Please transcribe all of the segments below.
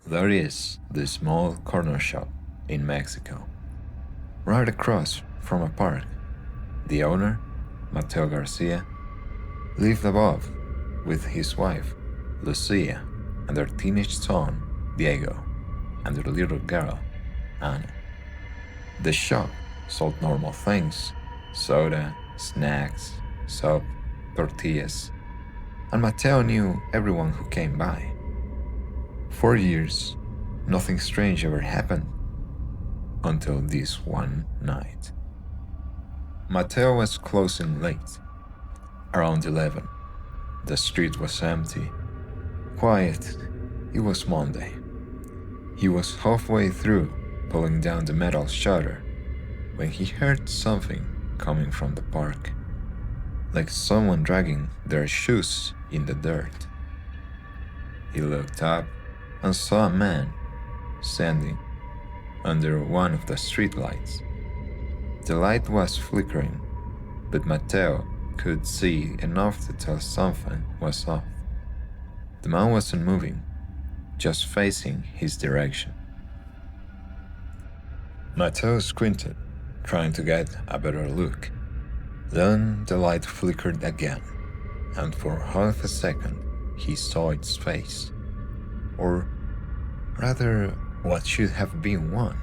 There is the small corner shop in Mexico, right across from a park. The owner, Mateo Garcia, lived above with his wife, Lucia, and their teenage son, Diego, and their little girl, Anna. The shop sold normal things: soda, snacks, soap, tortillas, and Mateo knew everyone who came by. For years, nothing strange ever happened until this one night. Mateo was closing late, around 11. The street was empty, quiet. It was Monday. He was halfway through pulling down the metal shutter when he heard something coming from the park, like someone dragging their shoes in the dirt. He looked up and saw a man standing under one of the streetlights. The light was flickering, but Mateo could see enough to tell something was off. The man wasn't moving, just facing his direction. Mateo squinted, trying to get a better look. Then the light flickered again, and for half a second he saw its face. Or rather, what should have been one.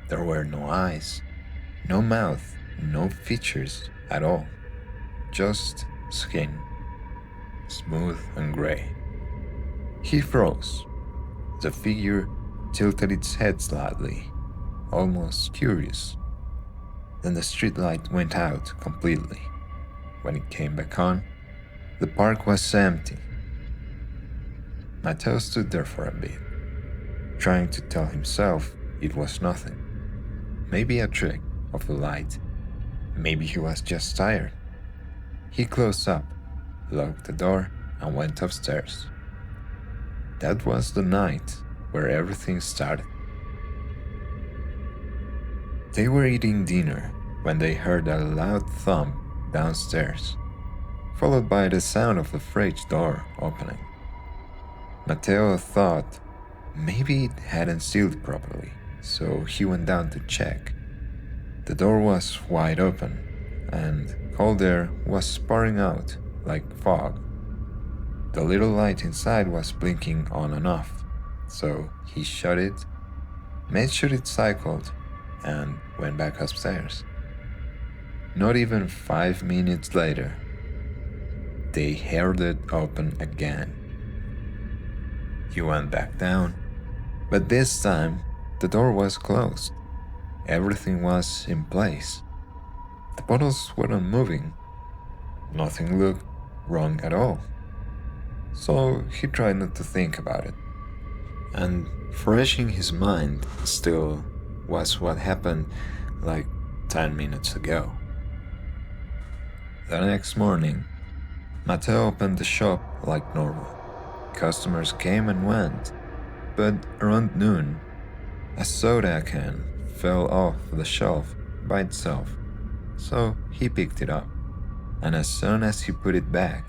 There were no eyes, no mouth, no features at all. Just skin, smooth and gray. He froze. The figure tilted its head slightly, almost curious. Then the streetlight went out completely. When it came back on, the park was empty. Mateo stood there for a bit, trying to tell himself it was nothing. Maybe a trick of the light. Maybe he was just tired. He closed up, locked the door, and went upstairs. That was the night where everything started. They were eating dinner when they heard a loud thump downstairs, followed by the sound of the fridge door opening. Mateo thought maybe it hadn't sealed properly, so he went down to check. The door was wide open, and cold air was pouring out like fog. The little light inside was blinking on and off, so he shut it, made sure it cycled, and went back upstairs. Not even 5 minutes later, they heard it open again. He went back down, but this time the door was closed. Everything was in place. The bottles weren't moving. Nothing looked wrong at all. So he tried not to think about it. And fresh in his mind still was what happened like 10 minutes ago. The next morning, Mateo opened the shop like normal. Customers came and went, but around noon, a soda can fell off the shelf by itself, so he picked it up, and as soon as he put it back,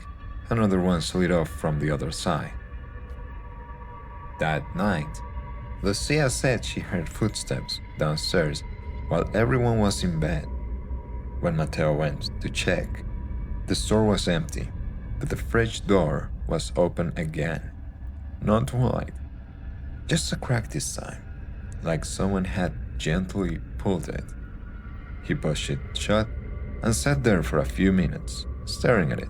another one slid off from the other side. That night, Lucia said she heard footsteps downstairs while everyone was in bed. When Mateo went to check, the store was empty, but the fridge door was open again. Not wide, just a crack this time, like someone had gently pulled it. He pushed it shut and sat there for a few minutes, staring at it.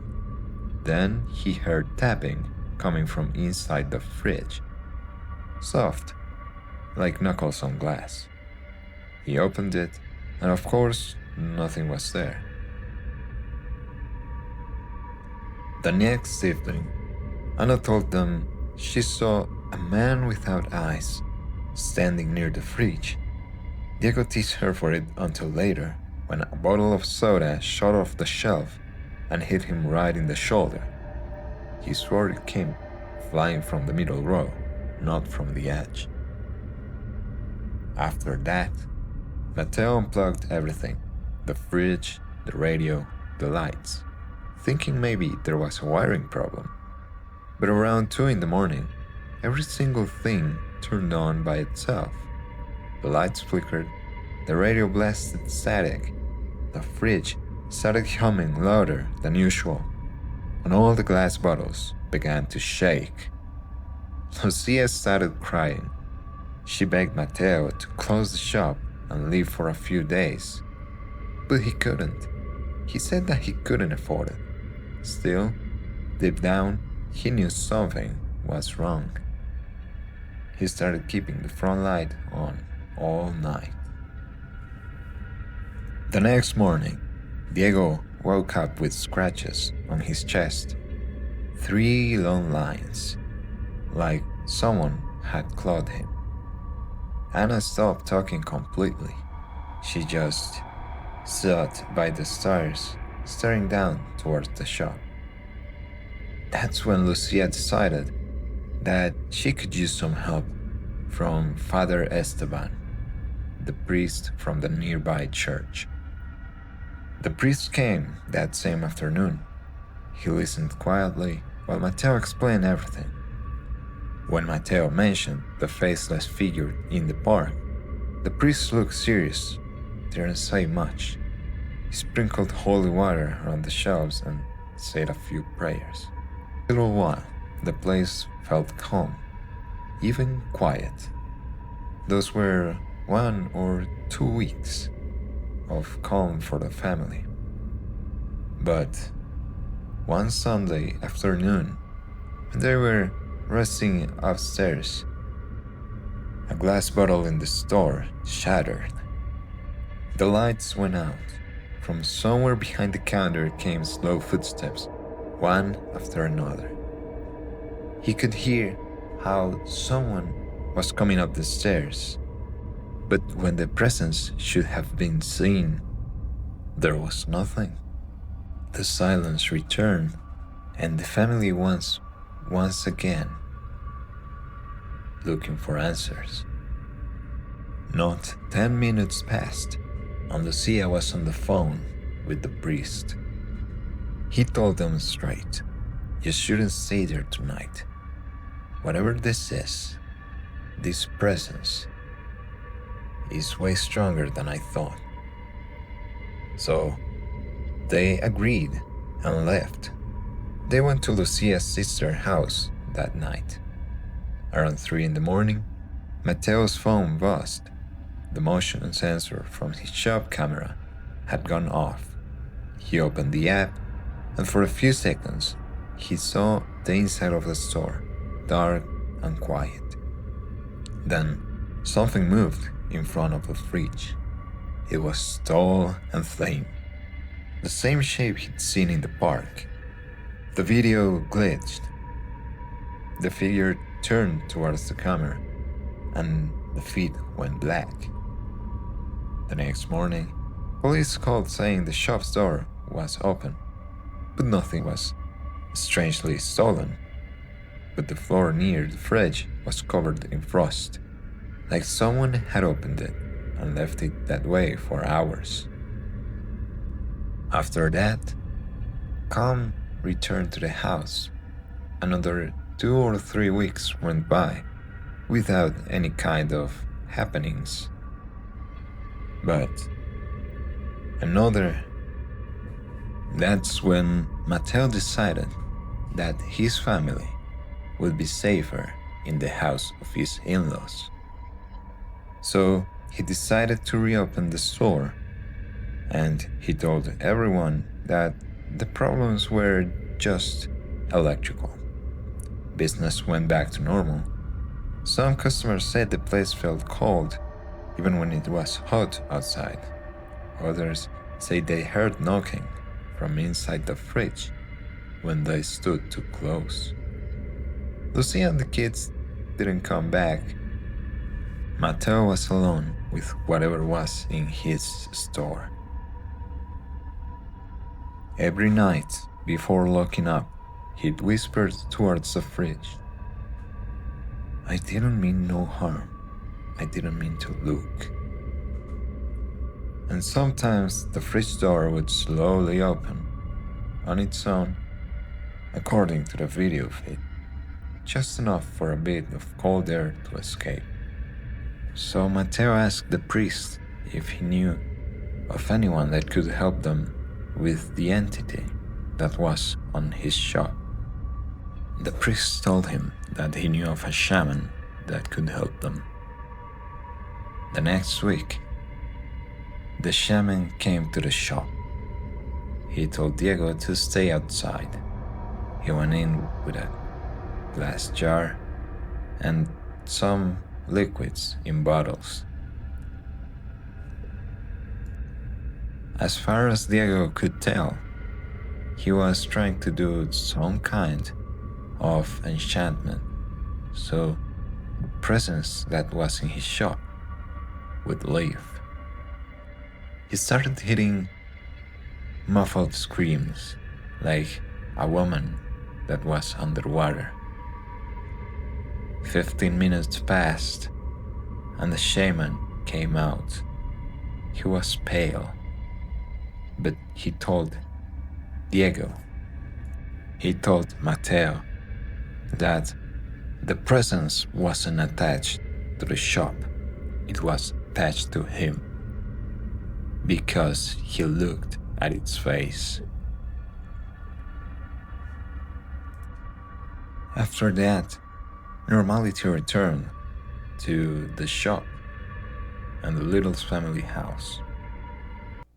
Then he heard tapping coming from inside the fridge. Soft, like knuckles on glass. He opened it, and of course, nothing was there. The next evening, Anna told them she saw a man without eyes standing near the fridge. Diego teased her for it until later, when a bottle of soda shot off the shelf and hit him right in the shoulder. He swore it came flying from the middle row, not from the edge. After that, Mateo unplugged everything: the fridge, the radio, the lights, thinking maybe there was a wiring problem. But around 2 in the morning, every single thing turned on by itself. The lights flickered, the radio blasted static, the fridge started humming louder than usual, and all the glass bottles began to shake. Lucia started crying. She begged Mateo to close the shop and leave for a few days. But he couldn't. He said that he couldn't afford it. Still, deep down, he knew something was wrong. He started keeping the front light on all night. The next morning, Diego woke up with scratches on his chest. 3 long lines, like someone had clawed him. Anna stopped talking completely. She just sat by the stairs, staring down towards the shop. That's when Lucia decided that she could use some help from Father Esteban, the priest from the nearby church. The priest came that same afternoon. He listened quietly while Mateo explained everything. When Mateo mentioned the faceless figure in the park, the priest looked serious, didn't say much. He sprinkled holy water on the shelves and said a few prayers. For a little while, the place felt calm, even quiet. Those were 1 or 2 weeks of calm for the family. But one Sunday afternoon, when they were resting upstairs, a glass bottle in the store shattered. The lights went out. From somewhere behind the counter came slow footsteps, one after another. He could hear how someone was coming up the stairs, but when the presence should have been seen, there was nothing. The silence returned, and the family once again looking for answers. Not 10 minutes passed, and Lucia was on the phone with the priest. He told them straight, "You shouldn't stay there tonight. Whatever this is, this presence is way stronger than I thought." So they agreed and left. They went to Lucia's sister's house that night. Around 3 in the morning, Mateo's phone buzzed. The motion sensor from his shop camera had gone off. He opened the app, and for a few seconds, he saw the inside of the store, dark and quiet. Then, something moved in front of the fridge. It was tall and thin, the same shape he'd seen in the park. The video glitched. The figure turned towards the camera, and the feed went black. The next morning, police called saying the shop's door was open, but nothing was strangely stolen. But the floor near the fridge was covered in frost, like someone had opened it and left it that way for hours. After that, calm returned to the house. Another 2 or 3 weeks went by without any kind of happenings. But that's when Mateo decided that his family would be safer in the house of his in-laws. So he decided to reopen the store, and he told everyone that the problems were just electrical. Business went back to normal. Some customers said the place felt cold even when it was hot outside. Others said they heard knocking from inside the fridge when they stood too close. Lucia and the kids didn't come back. Mateo was alone with whatever was in his store. Every night, before locking up, he'd whispered towards the fridge, "I didn't mean no harm. I didn't mean to look." And sometimes the fridge door would slowly open on its own, according to the video feed. just enough for a bit of cold air to escape. So Mateo asked the priest if he knew of anyone that could help them with the entity that was on his shop. The priest told him that he knew of a shaman that could help them. The next week, the shaman came to the shop. He told Diego to stay outside. He went in with a glass jar and some liquids in bottles. As far as Diego could tell, he was trying to do some kind of enchantment, so the presence that was in his shop would leave. He started hearing muffled screams like a woman that was underwater. 15 minutes passed and the shaman came out. He was pale, but he told Mateo that the presence wasn't attached to the shop, it was attached to him because he looked at its face. After that, normality returned to the shop and the little family house.